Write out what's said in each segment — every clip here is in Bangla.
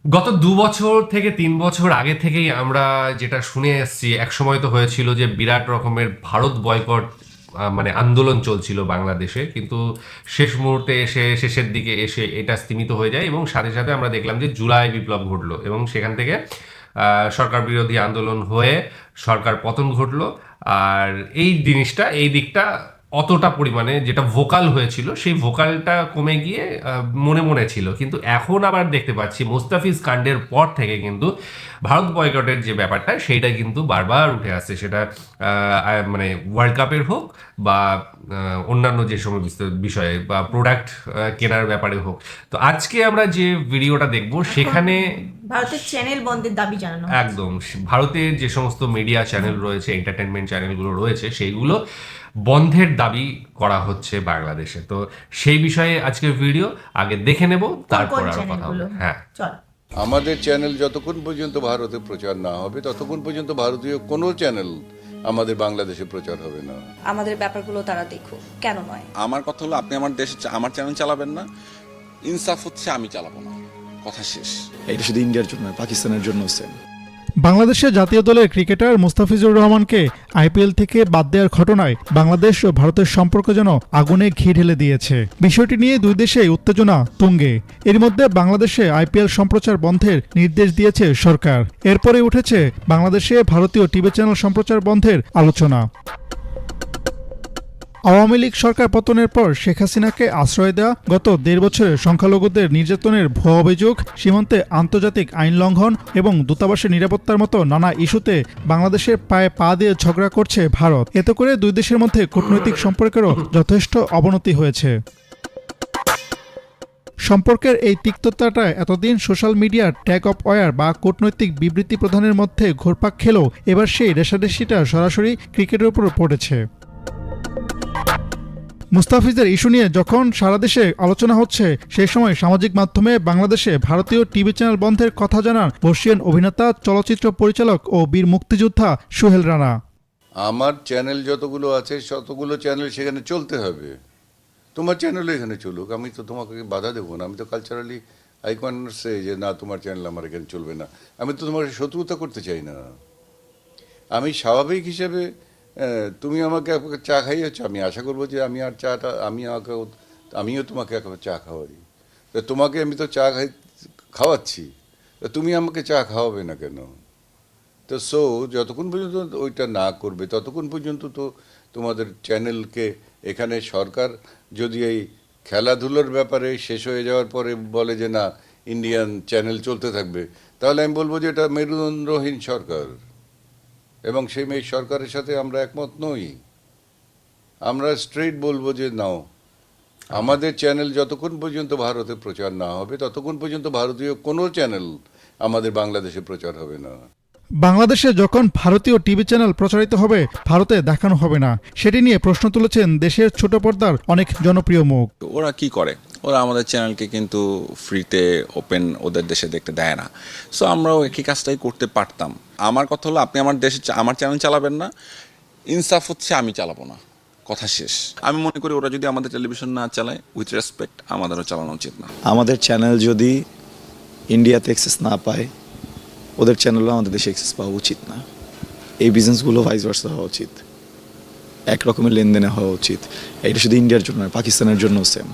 গত ২ বছর থেকে ৩ বছর আগে থেকেই আমরা যেটা শুনে এসেছি, একসময় তো হয়েছিল যে বিরাট রকমের ভারত বয়কট মানে আন্দোলন চলছিল বাংলাদেশে, কিন্তু শেষ মুহূর্তে এসে শেষের দিকে এসে এটা স্তীমিত হয়ে যায় এবং সাথে সাথে আমরা দেখলাম যে জুলাই বিপ্লব ঘটলো এবং সেখান থেকে সরকার বিরোধী আন্দোলন হয়ে সরকার পতন ঘটলো। আর এই দিকটা অতটা পরিমাণে যেটা ভোকাল হয়েছিল সেই ভোকালটা কমে গিয়ে মনে মনে ছিল, কিন্তু এখন আবার দেখতে পাচ্ছি মোস্তাফিজ কাণ্ডের পর থেকে কিন্তু ভারত বয়কটের যে ব্যাপারটা সেইটা কিন্তু বারবার উঠে আসছে, সেটা মানে ওয়ার্ল্ড কাপের হোক বা অন্যান্য যে সময় বিষয়ে বা প্রোডাক্ট কেনার ব্যাপারে হোক। তো আজকে আমরা যে ভিডিওটা দেখব সেখানে ভারতের চ্যানেল বন্ধের দাবি জানানো হচ্ছে। একদম ভারতের যে সমস্ত মিডিয়া চ্যানেল রয়েছে, এন্টারটেনমেন্ট চ্যানেলগুলো রয়েছে, সেইগুলো বন্ধের দাবি করা হচ্ছে বাংলাদেশে। তো সেই বিষয়ে আজকের ভিডিও আগে দেখে নেব, তারপর আরো কথা হবে। হ্যাঁ, চল। আমাদের চ্যানেল যতক্ষণ পর্যন্ত ভারতে প্রচার না হবে ততক্ষণ পর্যন্ত ভারতীয় কোনো চ্যানেল আমাদের বাংলাদেশে প্রচার হবে না। আমাদের ব্যাপারগুলো তারা দেখুক, কেন নয়? আমার কথা হলো, আপনি আমার দেশে আমার চ্যানেল চালাবেন না, ইনসাফ হচ্ছে আমি চালাবো না, কথা শেষ। এটা শুধু ইন্ডিয়ার জন্য নয়, পাকিস্তানের জন্য সেম। বাংলাদেশের জাতীয় দলের ক্রিকেটার মুস্তাফিজুর রহমানকে আইপিএল থেকে বাদ দেওয়ার ঘটনায় বাংলাদেশ ও ভারতের সম্পর্ক যেন আগুনে ঘি ঢেলে দিয়েছে। বিষয়টি নিয়ে দুই দেশেই উত্তেজনা তুঙ্গে। এর মধ্যে বাংলাদেশে আইপিএল সম্প্রচার বন্ধের নির্দেশ দিয়েছে সরকার। এরপরে উঠেছে বাংলাদেশে ভারতীয় টিভি চ্যানেল সম্প্রচার বন্ধের আলোচনা। আওয়ামী লীগ সরকার পতনের পর শেখ হাসিনাকে আশ্রয় দেওয়া, গত ১.৫ বছরে সংখ্যালঘুদের নির্যাতনের ভুয়া অভিযোগ, সীমান্তে আন্তর্জাতিক আইন লঙ্ঘন এবং দূতাবাসের নিরাপত্তার মতো নানা ইস্যুতে বাংলাদেশের পায়ে পা দিয়ে ঝগড়া করছে ভারত। এতে করে দুই দেশের মধ্যে কূটনৈতিক সম্পর্কেরও যথেষ্ট অবনতি হয়েছে। সম্পর্কের এই তিক্ততাটা এতদিন সোশ্যাল মিডিয়ার ট্যাগ অফ ওয়ার বা কূটনৈতিক বিবৃতি প্রদানের মধ্যে ঘুরপাক খেলেও এবার সেই রেশারেশিটা সরাসরি ক্রিকেটের উপর পড়েছে। মুস্তাফিজের ইস্যু নিয়ে যখন সারা দেশে আলোচনা হচ্ছে, সেই সময় সামাজিক মাধ্যমে বাংলাদেশে ভারতীয় টিভি চ্যানেল বন্ধের কথা জানান বর্ষিয়ান অভিনেতা, চলচ্চিত্র পরিচালক ও বীর মুক্তিযোদ্ধা সোহেল রানা। আমার চ্যানেল যতগুলো আছে ততগুলো চ্যানেল সেখানে চলতে হবে। তোমার চ্যানেলও এখানে চলুক, আমি তো তোমাকে বাধা দেবো না। আমি তো কালচারালি আই ক্যান সে যে না, তোমার চ্যানেল আমার এখানে চলবে না। আমি তো তোমার শত্রুতা করতে চাই না। আমি স্বাভাবিক হিসেবে তুমি আমাকে এক কাপ চা খাইয়েছ, আমি আশা করবো যে আমিও তোমাকে এক কাপ চা খাওয়াই। তো তোমাকে আমি তো খাওয়াচ্ছি, তো তুমি আমাকে চা খাওয়াবে না কেন? তো যতক্ষণ পর্যন্ত ওইটা না করবে ততক্ষণ পর্যন্ত তো তোমাদের চ্যানেলকে এখানে সরকার যদি এই খেলাধুলোর ব্যাপারে শেষ হয়ে যাওয়ার পরে বলে যে না, ইন্ডিয়ান চ্যানেল চলতে থাকবে, তাহলে আমি বলবো যে এটা মেরুদণ্ডহীন সরকার, এবং সেই সরকারের সাথে আমরা একমত নই। আমরা স্ট্রেইট বলবো যে নাও, আমাদের চ্যানেল যতক্ষণ পর্যন্ত ভারতে প্রচার না হবে ততক্ষণ পর্যন্ত ভারতীয় কোনো চ্যানেল আমাদের বাংলাদেশে প্রচার হবে না। বাংলাদেশে যখন ভারতীয় টিভি চ্যানেল প্রচারিত হবে, ভারতে দেখানো হবে না, সেটি নিয়ে প্রশ্ন তুলেছেন দেশের ছোট পর্দার অনেক জনপ্রিয় মুখ। ওরা কি করে? ওরা আমাদের চ্যানেলকে কিন্তু ফ্রিতে ওপেন ওদের দেশে দেখতে দেয় না। সো আমরাও একই কাজটাই করতে পারতাম। আমার কথা হলো, আপনি আমার দেশে আমার চ্যানেল চালাবেন না, ইনসাফ হচ্ছে আমি চালাবো না, কথা শেষ। আমি মনে করি ওরা যদি আমাদের টেলিভিশন না চালায়, উইথ রেসপেক্ট আমাদেরও চালানো উচিত না। আমাদের চ্যানেল যদি ইন্ডিয়াতে অ্যাক্সেস না পায়, ওদের চ্যানেলও আমাদের দেশে অ্যাক্সেস পাওয়া উচিত না। এই বিজনেসগুলো ভাইস ভার্সা হওয়া উচিত, এক রকমের লেনদেনে হওয়া উচিত। এটা শুধু ইন্ডিয়ার জন্য নয়, পাকিস্তানের জন্য সেম।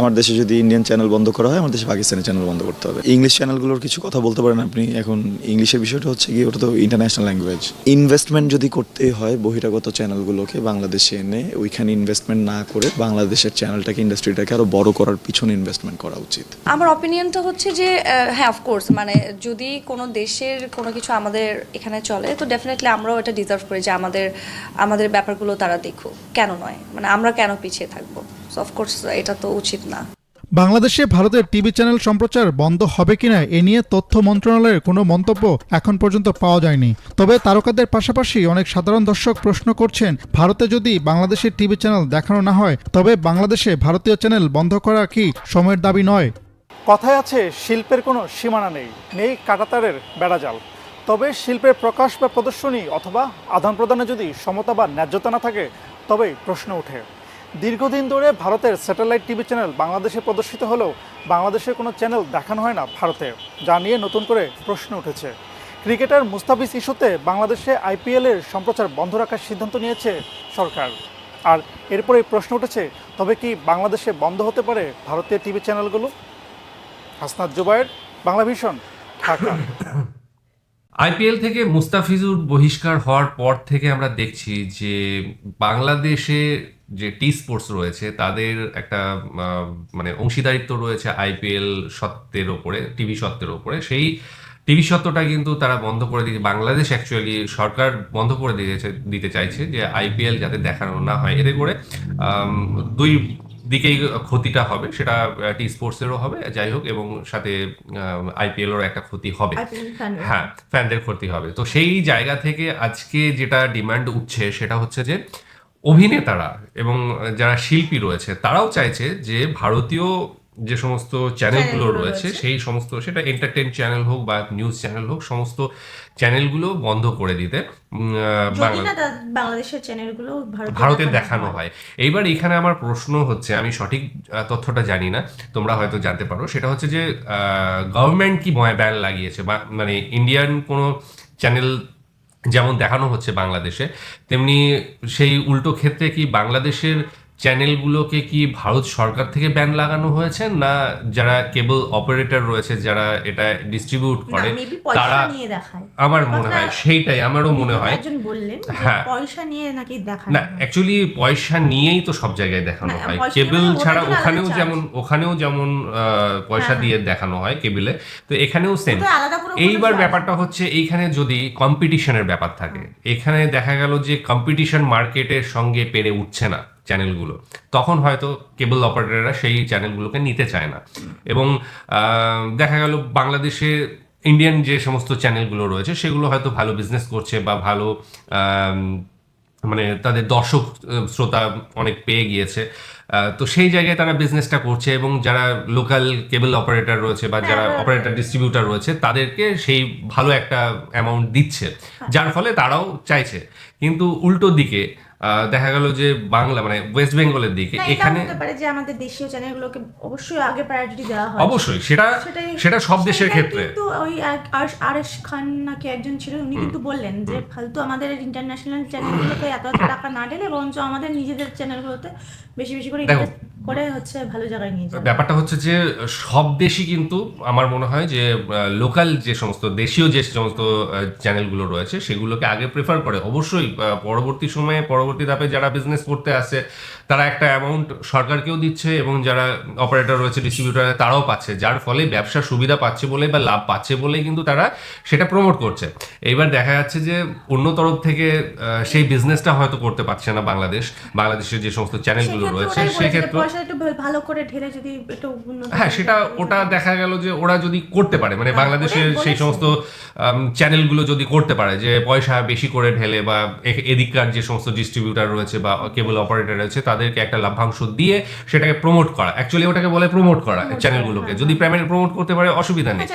আমার দেশে যদি ইন্ডিয়ান চ্যানেল বন্ধ করা হয়, আমার দেশে পাকিস্তানের চ্যানেল বন্ধ করতে হবে। ইংলিশ চ্যানেলগুলোর কিছু কথা বলতে পারেন আপনি। এখন ইংলিশের বিষয়টা হচ্ছে কি, ওটা তো ইন্টারন্যাশনাল ল্যাঙ্গুয়েজ। ইনভেস্টমেন্ট যদি করতে হয় বহিরাগত চ্যানেলগুলোকে বাংলাদেশে এনে ওইখানে ইনভেস্টমেন্ট না করে বাংলাদেশের চ্যানেলটাকে, ইন্ডাস্ট্রিটাকে আরো বড় করার পিছনে ইনভেস্টমেন্ট করা উচিত। আমার অপিনিয়নটা হচ্ছে যে হ্যাঁ, অফকোর্স, মানে যদি কোনো দেশের কোনো কিছু আমাদের এখানে চলে, তো ডেফিনেটলি আমরাও এটা ডিজার্ভ করি যে আমাদের ব্যাপারগুলো তারা দেখুক, কেন নয়? মানে আমরা কেন পিছিয়ে থাকবো? সো অফকোর্স এটা তো উচিত না। বাংলাদেশে ভারতের টিভি চ্যানেল সম্প্রচার বন্ধ হবে কিনা এ নিয়ে তথ্য মন্ত্রণালয়ের কোনো মন্তব্য এখন পর্যন্ত পাওয়া যায়নি। তবে তারকাদের পাশাপাশি অনেক সাধারণ দর্শক প্রশ্ন করছেন, ভারতে যদি বাংলাদেশের টিভি চ্যানেল দেখানো না হয়, তবে বাংলাদেশে ভারতীয় চ্যানেল বন্ধ করা কি সময়ের দাবি নয়? কথায় আছে, শিল্পের কোনো সীমানা নেই, নেই কাঁটাতারের বেড়াজাল। তবে শিল্পের প্রকাশ বা প্রদর্শনী অথবা আদান প্রদানে যদি সমতা বা ন্যায্যতা না থাকে, তবেই প্রশ্ন ওঠে। দীর্ঘদিন ধরে ভারতের স্যাটেলাইট টিভি চ্যানেল বাংলাদেশে প্রদর্শিত হলেও বাংলাদেশের কোনো চ্যানেল দেখানো হয় না ভারতে, যা নিয়ে নতুন করে প্রশ্ন উঠেছে। ক্রিকেটার মুস্তাফিজ ইস্যুতে বাংলাদেশে আইপিএলের সম্প্রচার বন্ধ রাখার সিদ্ধান্ত নিয়েছে সরকার। আর এরপরেই প্রশ্ন উঠেছে, তবে কি বাংলাদেশে বন্ধ হতে পারে ভারতীয় টিভি চ্যানেলগুলো? হাসনাত জুবায়ের, বাংলা ভিশন, ঢাকা। আইপিএল থেকে মুস্তাফিজুর বহিষ্কার হওয়ার পর থেকে আমরা দেখছি যে বাংলাদেশে যে টি স্পোর্টস রয়েছে তাদের একটা মানে অংশীদারিত্ব রয়েছে আইপিএল সত্ত্বের ওপরে, টিভি সত্ত্বের ওপরে। সেই টিভি সত্ত্বটা কিন্তু তারা বন্ধ করে দিয়েছে, বাংলাদেশ অ্যাকচুয়ালি সরকার বন্ধ করে দিতে চাইছে যে আইপিএল যাতে দেখানো না হয়। এতে করে দুই দিকেই ক্ষতিটা হবে, সেটা টি স্পোর্টসেরও হবে যাই হোক, এবং সাথে আইপিএলেরও একটা ক্ষতি হবে, হ্যাঁ ফ্যানদের ক্ষতি হবে। তো সেই জায়গা থেকে আজকে যেটা ডিমান্ড উঠছে সেটা হচ্ছে যে অভিনেতারা এবং যারা শিল্পী রয়েছে তারাও চাইছে যে ভারতীয় যে সমস্ত চ্যানেলগুলো রয়েছে সেই সমস্ত, সেটা এন্টারটেইন চ্যানেল হোক বা নিউজ চ্যানেল হোক, সমস্ত চ্যানেলগুলো বন্ধ করে দিতে বাংলাদেশের চ্যানেলগুলো ভারতে দেখানো হয়। এইবার এখানে আমার প্রশ্ন হচ্ছে, আমি সঠিক তথ্যটা জানি না, তোমরা হয়তো জানতে পারো, সেটা হচ্ছে যে গভর্নমেন্ট কি ব্যান লাগিয়েছে, বা মানে ইন্ডিয়ান কোনো চ্যানেল যেমন দেখানো হচ্ছে বাংলাদেশে, তেমনি সেই উল্টো ক্ষেত্রে কি বাংলাদেশের চ্যানেলগুলোকে কি ভারত সরকার থেকে ব্যান লাগানো হয়েছে, না যারা কেবল অপারেটর রয়েছে যারা এটা ডিস্ট্রিবিউট করে তারা, আমার মনে হয় সেইটাই, আমারও মনে হয় হ্যাঁ পয়সা নিয়ে নাকি দেখানো না, অ্যাকচুয়ালি পয়সা নিয়েই তো সব জায়গায় দেখানো হয়, কেবল ছাড়া ওখানেও যেমন পয়সা দিয়ে দেখানো হয় কেবলে, তো এখানেও সেম। এইবার ব্যাপারটা হচ্ছে এইখানে যদি কম্পিটিশনের ব্যাপার থাকে, এখানে দেখা গেল যে কম্পিটিশন মার্কেটের সঙ্গে পেরে উঠছে না চ্যানেলগুলো, তখন হয়তো কেবল অপারেটররা সেই চ্যানেলগুলোকে নিতে চায় না, এবং দেখা গেল বাংলাদেশে ইন্ডিয়ান যে সমস্ত চ্যানেলগুলো রয়েছে সেগুলো হয়তো ভালো বিজনেস করছে বা ভালো মানে তাদের দর্শক শ্রোতা অনেক পেয়ে গিয়েছে, তো সেই জায়গায় তারা বিজনেসটা করছে, এবং যারা লোকাল কেবল অপারেটর রয়েছে বা যারা অপারেটর ডিস্ট্রিবিউটর রয়েছে তাদেরকে সেই ভালো একটা অ্যামাউন্ট দিচ্ছে, যার ফলে তারাও চাইছে। কিন্তু উল্টো দিকে দেখা গেল যে বাংলা মানে ওয়েস্ট বেঙ্গলের দিকে এখানে যে আমাদের দেশীয় চ্যানেলগুলোকে অবশ্যই আগে প্রায়োরিটি দেওয়া হয়, অবশ্যই সেটা সব দেশের ক্ষেত্রে। কিন্তু ওই আরশ খান নাকি একজন ছিল, উনি কিন্তু বললেন যে ফালতু আমাদের ইন্টারন্যাশনাল চ্যানেলগুলোতে এত টাকা না ঢেলে বরঞ্চ আমাদের নিজেদের চ্যানেলগুলোতে বেশি বেশি করে ইনভেস্ট করে হচ্ছে ভালো জায়গায় নিয়ে যাবে। ব্যাপারটা হচ্ছে যে সব দেশই কিন্তু আমার মনে হয় যে লোকাল যে সমস্ত দেশীয় যে সমস্ত চ্যানেলগুলো রয়েছে সেগুলোকে আগে প্রেফার করে। অবশ্যই পরবর্তী সময়ে পরবর্তী ধাপে যারা বিজনেস করতে আসে তারা একটা অ্যামাউন্ট সরকারকেও দিচ্ছে, এবং যারা অপারেটর রয়েছে ডিস্ট্রিবিউটর তারাও পাচ্ছে, যার ফলে ব্যবসা সুবিধা পাচ্ছে বলে বা লাভ পাচ্ছে বলে কিন্তু তারা সেটা প্রমোট করছে। এইবার দেখা যাচ্ছে যে অন্য তরফ থেকে সেই বিজনেসটা হয়তো করতে পারছে না বাংলাদেশের যে সমস্ত চ্যানেলগুলো রয়েছে, সেক্ষেত্রে ভালো করে ঢেলে যদি একটু হ্যাঁ ওটা দেখা গেল যে ওরা যদি করতে পারে, মানে বাংলাদেশের সেই সমস্ত চ্যানেলগুলো যদি করতে পারে যে পয়সা বেশি করে ঢেলে, বা এদিককার যে সমস্ত ডিস্ট্রিবিউটার রয়েছে বা কেবল অপারেটর রয়েছে তাদেরকে একটা লাভ্যাংশ দিয়ে সেটাকে প্রমোট করা, অ্যাকচুয়ালি ওটাকে বলে প্রমোট করা চ্যানেলগুলোকে, যদি প্রাইমারি প্রমোট করতে পারে অসুবিধা নেই।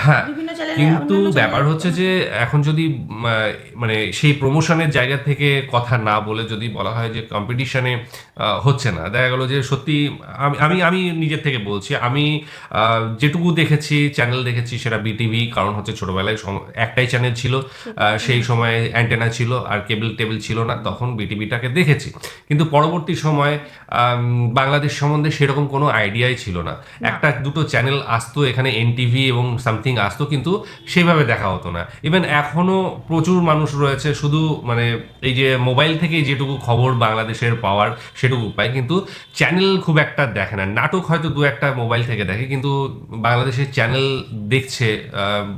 হ্যাঁ, কিন্তু ব্যাপার হচ্ছে যে এখন যদি মানে সেই প্রমোশনের জায়গা থেকে কথা না বলে যদি বলা হয় যে কম্পিটিশনে হচ্ছে না, দেখা গেল যে সত্যি আমি নিজের থেকে বলছি, আমি যেটুকু চ্যানেল দেখেছি সেটা বিটিভি, কারণ হচ্ছে ছোটবেলায় একটাই চ্যানেল ছিল, সেই সময় অ্যান্টেনা ছিল আর কেবল টেবিল ছিল না, তখন বিটিভিটাকে দেখেছি। কিন্তু পরবর্তী সময় বাংলাদেশ সম্বন্ধে সেরকম কোনো আইডিয়াই ছিল না, একটা দুটো চ্যানেল আসতো এখানে, এনটিভি এবং সামথিং আসতো, কিন্তু সেভাবে দেখা হতো না। ইভেন এখনো প্রচুর মানুষ রয়েছে শুধু মানে এই যে মোবাইল থেকে যেটুকু খবর বাংলাদেশের পাওয়ার সেটুকু পায়, কিন্তু চ্যানেল খুব একটা দেখে না। নাটক হয়তো দু একটা মোবাইল থেকে দেখে, কিন্তু বাংলাদেশের চ্যানেল দেখছে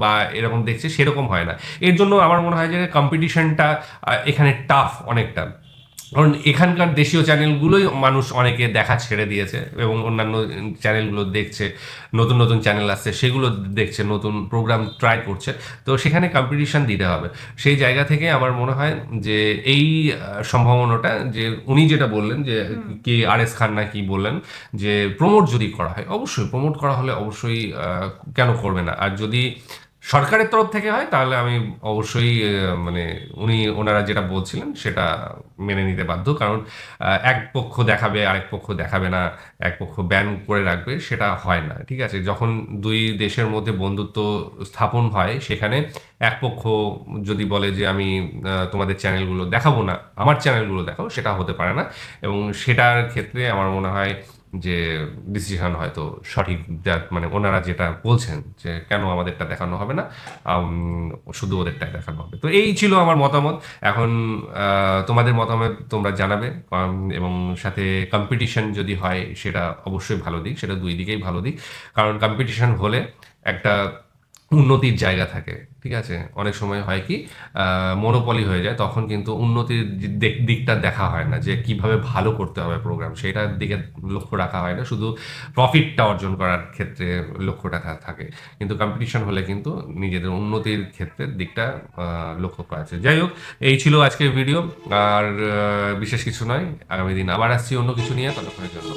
বা এরকম দেখছে সেরকম হয় না। এর জন্য আমার মনে হয় যে কম্পিটিশনটা এখানে টাফ অনেকটা, কারণ এখানকার দেশীয় চ্যানেলগুলোই মানুষ অনেকে দেখা ছেড়ে দিয়েছে এবং অন্যান্য চ্যানেলগুলো দেখছে, নতুন নতুন চ্যানেল আসছে সেগুলো দেখছে, নতুন প্রোগ্রাম ট্রাই করছে, তো সেখানে কম্পিটিশন দিতে হবে। সেই জায়গা থেকে আমার মনে হয় যে এই সম্ভাবনাটা, যে উনি যেটা বললেন যে কি আরএস খান না কি বললেন যে প্রমোট যদি করা হয়, অবশ্যই প্রমোট করা হলে অবশ্যই কেন করবে না। আর যদি সরকারের তরফ থেকে হয় তাহলে আমি অবশ্যই মানে ওনারা যেটা বলছিলেন সেটা মেনে নিতে বাধ্য, কারণ এক পক্ষ দেখাবে আরেক পক্ষ দেখাবে না, এক পক্ষ ব্যান করে রাখবে, সেটা হয় না। ঠিক আছে, যখন দুই দেশের মধ্যে বন্ধুত্ব স্থাপন হয় সেখানে এক পক্ষ যদি বলে যে আমি তোমাদের চ্যানেলগুলো দেখাবো না, আমার চ্যানেলগুলো দেখাও, সেটা হতে পারে না। এবং সেটার ক্ষেত্রে আমার মনে হয় যে ডিসিশন হয়তো সঠিক, মানে ওনারা যেটা বলছেন যে কেন আমাদেরটা দেখানো হবে না, শুধু ওদেরটাই দেখানো হবে। তো এই ছিল আমার মতামত। এখন তোমাদের মতামত তোমরা জানাবে, এবং সাথে কম্পিটিশন যদি হয় সেটা অবশ্যই ভালো দিক, সেটা দুই দিকেই ভালো দিক, কারণ কম্পিটিশন হলে একটা উন্নতির জায়গা থাকে। ঠিক আছে, অনেক সময় হয় কি মনোপলি হয়ে যায়, তখন কিন্তু উন্নতির দিকটা দেখা হয় না, যে কিভাবে ভালো করতে হবে প্রোগ্রাম, সেটার দিকে লক্ষ্য রাখা হয় না, শুধু প্রফিটটা অর্জন করার ক্ষেত্রে লক্ষ্যটা থাকে। কিন্তু কম্পিটিশন হলে কিন্তু নিজেদের উন্নতির ক্ষেত্রের দিকটা লক্ষ্য করা আছে। যাই হোক, এই ছিল আজকের ভিডিও, আর বিশেষ কিছু নয়। আগামী দিন আবার আসছি অন্য কিছু নিয়ে, ততক্ষণের জন্য